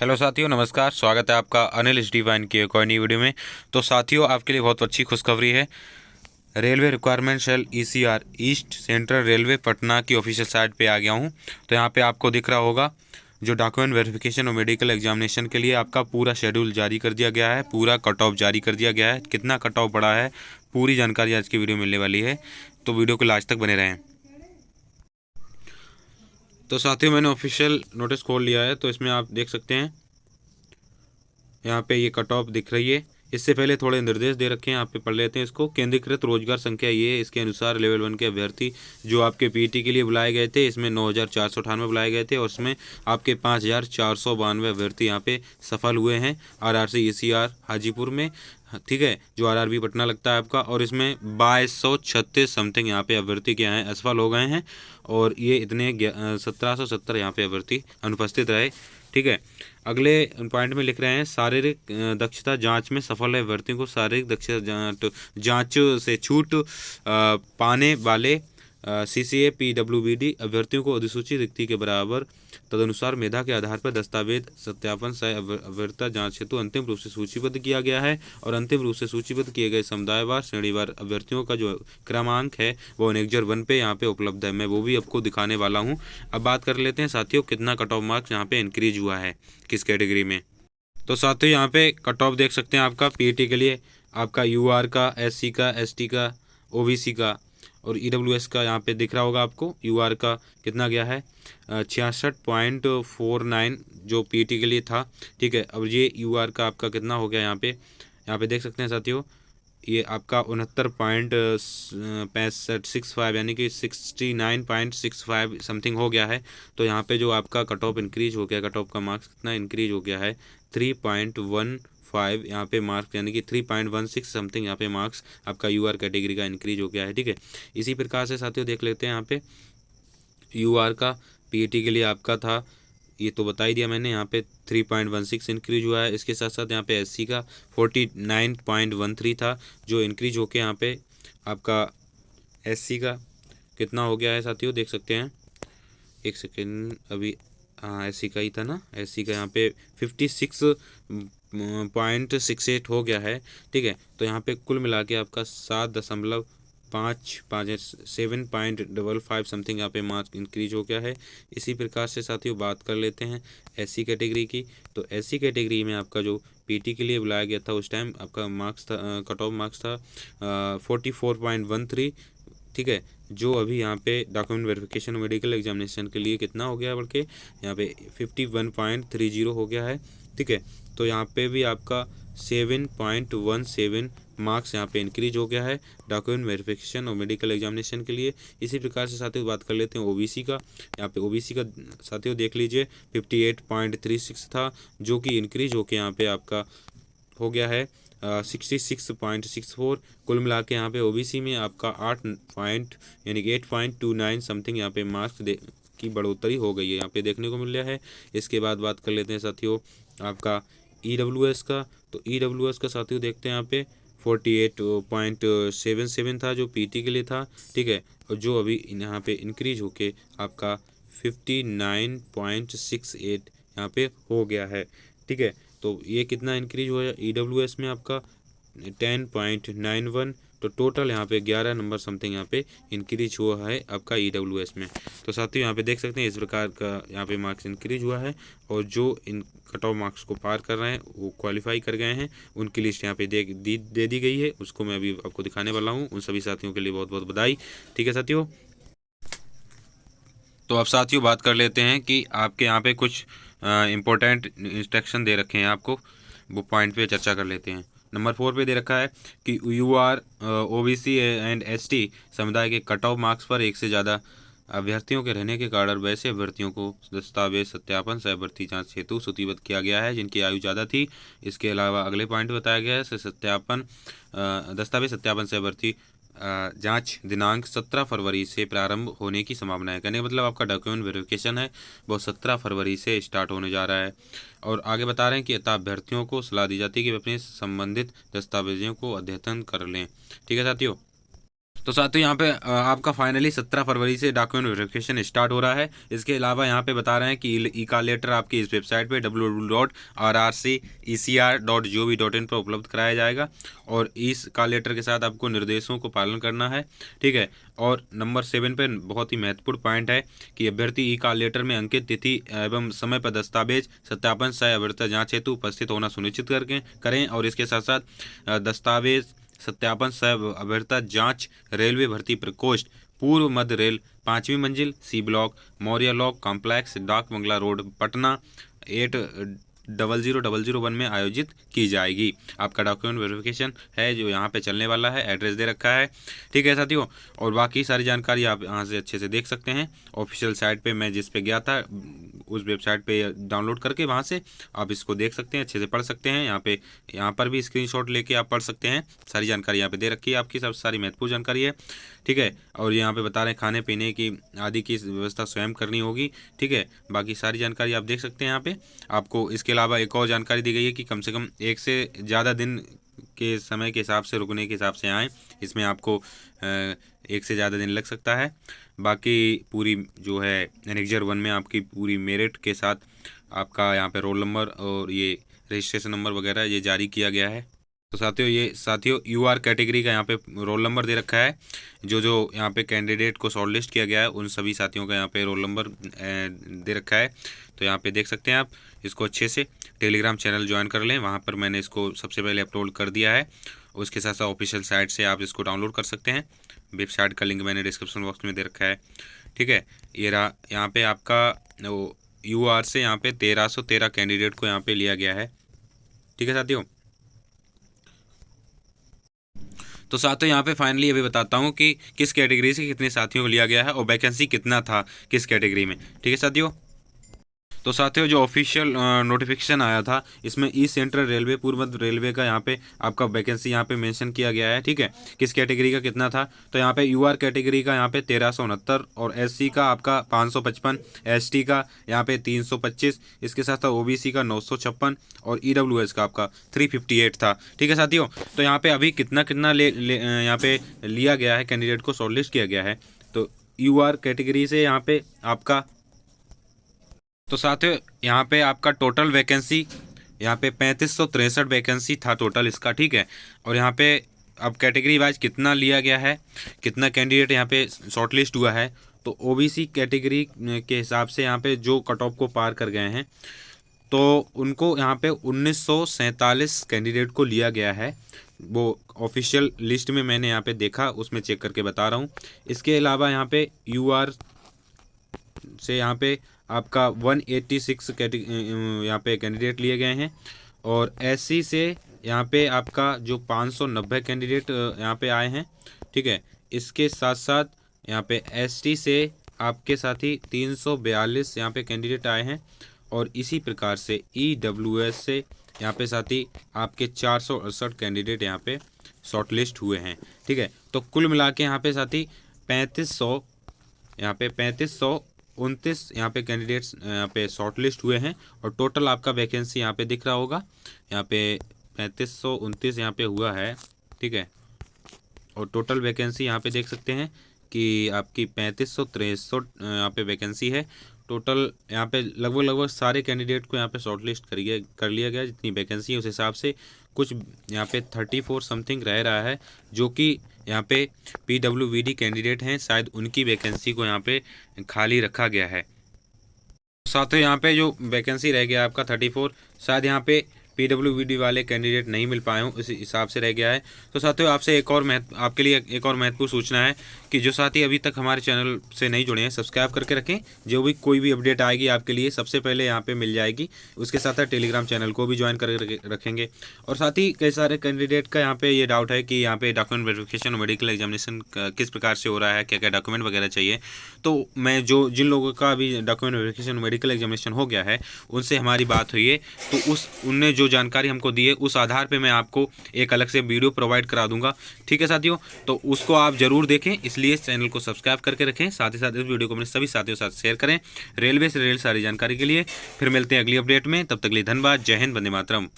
Hello साथियों, नमस्कार। स्वागत है आपका अनिल एच डिवाइन की एक और नई वीडियो में। तो साथियों, आपके लिए बहुत अच्छी खुशखबरी है। Railway requirement cell ECR east central railway Patna की ऑफिशियल साइट पे आ गया हूँ। तो यहाँ पे आपको दिख रहा होगा जो डॉक्यूमेंट वेरिफिकेशन और मेडिकल एग्जामिनेशन के लिए आपका पूरा शेड्यूल जारी कर दिया गया है, पूरा कट ऑफ जारी कर दिया गया है। कितना कट ऑफ पड़ा है, पूरी जानकारी आज की वीडियो में मिलने वाली है, तो वीडियो को लास्ट तक बने रहें। तो साथियों, मैंने ऑफिशियल नोटिस खोल लिया है, तो इसमें आप देख सकते हैं यहाँ पे ये कट ऑफ दिख रही है। इससे पहले थोड़े निर्देश दे रखे हैं, आप पे पढ़ लेते हैं इसको। केंद्रीकृत रोजगार संख्या ये है, इसके अनुसार लेवल 1 के अभ्यर्थी जो आपके पीटी के लिए बुलाए गए थे, इसमें 9,498 बुलाए गए थे और उसमें आपके 5,492 अभ्यर्थी यहाँ पे सफल हुए हैं आरआरसी ईसीआर हाजीपुर में, ठीक है, जो आरआरबी पटना लगता है आपका। और इसमें 2236 समथिंग यहाँ पे अभ्यर्थी क्या हैं, असफल हो गए हैं, और ये इतने 1770 यहाँ पे अभ्यर्थी अनुपस्थित रहे, ठीक है। अगले पॉइंट में लिख रहे हैं शारीरिक दक्षता जांच में सफल अभ्यर्थियों को शारीरिक दक्षता जांच से छूट पाने वाले सीसीए पीडब्ल्यूबीडी अभ्यर्थियों को अधिसूचित रिक्ति के बराबर तदनुसार मेधा के आधार पर दस्तावेज सत्यापन सह अभ्यर्थता जांच हेतु अंतिम रूप से सूचीबद्ध किया गया है। और अंतिम रूप से सूचीबद्ध किए गए समुदायवार श्रेणीवार अभ्यर्थियों का जो क्रमांक है वो एनेक्जर 1 पे यहाँ पे उपलब्ध है। मैं वो भी आपको दिखाने वाला हूँ। अब बात कर लेते हैं साथियों, कितना कट ऑफ मार्क्स यहाँ पे इंक्रीज हुआ है किस कैटेगरी में। तो साथियों, यहाँ पे कट ऑफ देख सकते हैं आपका पीईटी के लिए, आपका यूआर का, एससी का, एसटी का, ओबीसी का और ईडब्ल्यूएस का यहाँ पे दिख रहा होगा आपको। यूआर का कितना गया है, 66.49 जो पीईटी के लिए था, ठीक है। अब ये यूआर का आपका कितना हो गया यहाँ पे देख सकते हैं साथियों, ये आपका 69.65 यानी कि 69.65 समथिंग हो गया है। तो यहाँ पे जो आपका कट ऑफ इंक्रीज हो गया, कट ऑफ का मार्क्स कितना इंक्रीज हो गया है, 3.15 यहाँ पे मार्क्स, यानी कि 3.16 समथिंग यहाँ पे मार्क्स आपका यूआर कैटेगरी का इंक्रीज हो गया है, ठीक है। इसी प्रकार से साथियों देख लेते हैं यहाँ पे यूआर का पीईटी के लिए आपका था, ये तो बता ही दिया मैंने, यहाँ पे 3.16 इंक्रीज हुआ है। इसके साथ साथ यहाँ पे एससी का 49.13 था जो इंक्रीज होके यहाँ पे आपका एससी का कितना हो गया है साथियों, देख सकते हैं, एक सेकेंड अभी, हाँ एससी का ही था ना, एससी का यहाँ पे 56.68 हो गया है, ठीक है। तो यहाँ पे कुल मिला के आपका 7.55 समथिंग यहाँ पे मार्क्स इंक्रीज हो गया है। इसी प्रकार से साथियों बात कर लेते हैं एससी कैटेगरी की। तो एससी कैटेगरी में आपका जो पीटी के लिए बुलाया गया था उस टाइम आपका मार्क्स था, कट ऑफ मार्क्स था 44.13, ठीक है। जो अभी यहाँ पे डॉक्यूमेंट वेरिफिकेशन मेडिकल एग्जामिनेशन के लिए कितना हो गया, बल्कि यहाँ पे 51.30 हो गया है, ठीक है। तो यहाँ पे भी आपका 7.17 मार्क्स यहाँ पे इंक्रीज हो गया है डॉक्यूमेंट वेरिफिकेशन और मेडिकल एग्जामिनेशन के लिए। इसी प्रकार से साथियों बात कर लेते हैं ओबीसी का। यहाँ पे ओबीसी का साथियों देख लीजिए 58.36 था जो कि इंक्रीज होके यहाँ पे आपका हो गया है 66.64। कुल मिला के यहाँ पे ओबीसी में आपका 8 पॉइंट यानी कि 8.29 समथिंग यहाँ पे मार्क्स की बढ़ोतरी हो गई है, यहाँ पे देखने को मिल रहा है। इसके बाद बात कर लेते हैं साथियों आपका ईडब्ल्यूएस का। तो ईडब्ल्यूएस का साथियों देखते हैं यहाँ पे 48.77 था जो पीटी के लिए था, ठीक है। और जो अभी यहाँ पे इंक्रीज होके आपका 59.68 यहाँ पे हो गया है, ठीक है। तो ये कितना इंक्रीज हुआ है ईडब्ल्यूएस में आपका 10.91। तो टोटल यहाँ पे 11 नंबर समथिंग यहाँ पे इंक्रीज हुआ है आपका ईडब्ल्यूएस में। तो साथियों यहाँ पे देख सकते हैं इस प्रकार का यहाँ पे मार्क्स इंक्रीज हुआ है, और जो इन कट ऑफ मार्क्स को पार कर रहे हैं वो क्वालिफाई कर गए हैं, उनकी लिस्ट यहाँ पे दे दी गई है, उसको मैं अभी आपको दिखाने वाला हूँ। उन सभी साथियों के लिए बहुत बहुत बधाई, ठीक है साथियों। तो अब साथियों बात कर लेते हैं कि आपके यहाँ पे कुछ इम्पोर्टेंट इंस्ट्रक्शन दे रखे हैं आपको, वो पॉइंट पे चर्चा कर लेते हैं। नंबर 4 पे दे रखा है कि यूआर ओबीसी एंड एसटी समुदाय के कट ऑफ मार्क्स पर एक से ज़्यादा अभ्यर्थियों के रहने के कारण वैसे अभ्यर्थियों को दस्तावेज सत्यापन सह भर्ती जांच हेतु सूचीबद्ध किया गया है जिनकी आयु ज़्यादा थी। इसके अलावा अगले पॉइंट बताया गया है सत्यापन दस्तावेज सत्यापन सह भर्ती जांच दिनांक 17 फरवरी से प्रारंभ होने की संभावना है। कहने का मतलब आपका डॉक्यूमेंट वेरिफिकेशन है वो 17 फरवरी से स्टार्ट होने जा रहा है। और आगे बता रहे हैं कि अतः अभ्यर्थियों को सलाह दी जाती है कि वे अपने संबंधित दस्तावेजों को अद्यतन कर लें, ठीक है साथियों। तो साथियों यहाँ पे आपका फाइनली 17 फरवरी से डॉक्यूमेंट वेरिफिकेशन स्टार्ट हो रहा है। इसके अलावा यहाँ पे बता रहे हैं कि ई कॉल लेटर आपकी इस वेबसाइट पे www.rrcecr.gov.in पर उपलब्ध कराया जाएगा और इस कॉल लेटर के साथ आपको निर्देशों को पालन करना है, ठीक है। और नंबर 7 पे बहुत ही महत्वपूर्ण पॉइंट है कि अभ्यर्थी ई कॉल लेटर में अंकित तिथि एवं समय पर दस्तावेज सत्यापन सह अभ्यर्थी जाँच हेतु उपस्थित होना सुनिश्चित करें और इसके साथ साथ दस्तावेज सत्यापन सह अभ्यर्थी जांच रेलवे भर्ती प्रकोष्ठ पूर्व मध्य रेल 5वीं मंजिल C block Maurya Lok complex Dak Bungalow road Patna 800001 में आयोजित की जाएगी। आपका डॉक्यूमेंट वेरिफिकेशन है जो यहाँ पे चलने वाला है, एड्रेस दे रखा है, ठीक है साथियों। और बाकी सारी जानकारी आप यहाँ से अच्छे से देख सकते हैं। ऑफिशियल साइट पे मैं जिस पे गया था उस वेबसाइट पे डाउनलोड करके वहाँ से आप इसको देख सकते हैं, अच्छे से पढ़ सकते हैं। यहाँ पर भी स्क्रीनशॉट लेके आप पढ़ सकते हैं। सारी जानकारी यहाँ पे दे रखी है, आपकी सब सारी महत्वपूर्ण जानकारी है, ठीक है। और यहाँ पे बता रहे हैं खाने पीने की आदि की व्यवस्था स्वयं करनी होगी, ठीक है। बाकी सारी जानकारी आप देख सकते हैं यहाँ पे। आपको इसके अलावा एक और जानकारी दी गई है कि कम से कम एक से ज़्यादा दिन के समय के हिसाब से रुकने के हिसाब से आएँ। इसमें आपको एक से ज़्यादा दिन लग सकता है। बाकी पूरी जो है एनेक्जर 1 में आपकी पूरी मेरिट के साथ आपका यहाँ पे रोल नंबर और ये रजिस्ट्रेशन नंबर वगैरह ये जारी किया गया है। तो साथियों यूआर कैटेगरी का यहाँ पे रोल नंबर दे रखा है। जो यहाँ पे कैंडिडेट को शॉर्टलिस्ट किया गया है उन सभी साथियों का यहाँ पे रोल नंबर दे रखा है। तो यहाँ पे देख सकते हैं आप इसको अच्छे से। टेलीग्राम चैनल ज्वाइन कर लें, वहाँ पर मैंने इसको सबसे पहले अपलोड कर दिया है। उसके साथ साथ ऑफिशियल साइट से आप इसको डाउनलोड कर सकते हैं। वेबसाइट का लिंक मैंने डिस्क्रिप्शन बॉक्स में दे रखा है, ठीक है। ये रहा यहाँ पे आपका वो यूआर से यहाँ पे 1313 कैंडिडेट को यहाँ पे लिया गया है, ठीक है साथियों। तो साथियों यहाँ पे फाइनली अभी बताता हूँ कि किस कैटेगरी से कितने साथियों को लिया गया है और वैकेंसी कितना था किस कैटेगरी में, ठीक है साथियों। तो साथियों जो ऑफिशियल नोटिफिकेशन आया था इसमें ईस्ट सेंट्रल रेलवे पूर्व मध्य रेलवे का यहाँ पे आपका वैकेंसी यहाँ पे मेंशन किया गया है, ठीक है। किस कैटेगरी का कितना था, तो यहाँ पे यूआर कैटेगरी का यहाँ पे 1369 और एससी का आपका 555, एसटी का यहाँ पे 325, इसके साथ साथ ओबीसी का 956 और ईडब्ल्यूएस का आपका 358 था, ठीक है साथियों। तो यहाँ पे अभी कितना यहाँ पे लिया गया है, कैंडिडेट को शॉर्टलिस्ट किया गया है। तो यूआर कैटेगरी से यहाँ पे आपका तो साथियों यहाँ पे आपका टोटल वैकेंसी यहाँ पे 3563 वैकेंसी था टोटल इसका, ठीक है। और यहाँ पे अब कैटेगरी वाइज कितना लिया गया है, कितना कैंडिडेट यहाँ पे शॉर्टलिस्ट हुआ है, तो ओबीसी कैटेगरी के हिसाब से यहाँ पे जो कट ऑफ को पार कर गए हैं तो उनको यहाँ पे 1947 कैंडिडेट को लिया गया है। वो ऑफिशियल लिस्ट में मैंने यहाँ पे देखा, उसमें चेक करके बता रहा हूँ। इसके अलावा यहाँ पे यूआर से यहाँ पे आपका 186 यहाँ पे कैंडिडेट लिए गए हैं और एससी से यहाँ पे आपका जो 590 कैंडिडेट यहाँ पे आए हैं, ठीक है। इसके साथ साथ यहाँ पे एसटी से आपके साथ ही 342 यहाँ पे कैंडिडेट आए हैं और इसी प्रकार से ईडब्ल्यूएस से यहाँ पे साथ ही आपके 468 कैंडिडेट यहाँ पे शॉर्टलिस्ट हुए हैं, ठीक है। तो कुल मिला के यहाँ पे साथ ही 3529 यहाँ पे कैंडिडेट्स यहाँ पे शॉर्टलिस्ट हुए हैं और टोटल आपका वैकेंसी यहाँ पे दिख रहा होगा, यहाँ पे 3529 यहाँ पे हुआ है, ठीक है। और टोटल वैकेंसी यहाँ पे देख सकते हैं कि आपकी 3563 यहाँ पे वैकेंसी है टोटल। यहाँ पे लगभग सारे कैंडिडेट को यहाँ पे शॉर्टलिस्ट कर लिया गया जितनी वैकेंसी है उस हिसाब से। कुछ यहाँ पे 34 समथिंग रह रहा है जो कि यहाँ पे पीडब्ल्यूवीडी कैंडिडेट हैं, शायद उनकी वैकेंसी को यहाँ पे खाली रखा गया है। साथ ही यहाँ पे जो वैकेंसी रह गया आपका 34, शायद यहाँ पे पीडब्ल्यूवीडी वाले कैंडिडेट नहीं मिल पाए हों, इस हिसाब से रह गया है। तो साथियों आपसे आपके लिए एक और महत्वपूर्ण सूचना है कि जो साथी अभी तक हमारे चैनल से नहीं जुड़े हैं सब्सक्राइब करके रखें। जो भी कोई भी अपडेट आएगी आपके लिए सबसे पहले यहाँ पे मिल जाएगी। उसके साथ साथ टेलीग्राम चैनल को भी ज्वाइन करके रखेंगे। और साथ ही कई सारे कैंडिडेट का यहाँ पे ये डाउट है कि यहाँ पे डॉक्यूमेंट वेरिफिकेशन मेडिकल एग्जामिनेशन किस प्रकार से हो रहा है, क्या क्या डॉक्यूमेंट वगैरह चाहिए। तो मैं जिन लोगों का अभी डॉक्यूमेंट वेरिफिकेशन मेडिकल एग्जामिनेशन हो गया है उनसे हमारी बात हुई है, तो उनने जो जानकारी हमको दी है उस आधार पे मैं आपको एक अलग से वीडियो प्रोवाइड करा दूंगा, ठीक है साथियों। तो उसको आप जरूर देखें, इसलिए चैनल को सब्सक्राइब करके रखें। साथ ही साथ इस वीडियो को अपने सभी साथियों के साथ शेयर करें रेलवे से सारी जानकारी के लिए। फिर मिलते हैं अगली अपडेट में, तब तक के लिए धन्यवाद। जय हिंद, वंदे मातरम।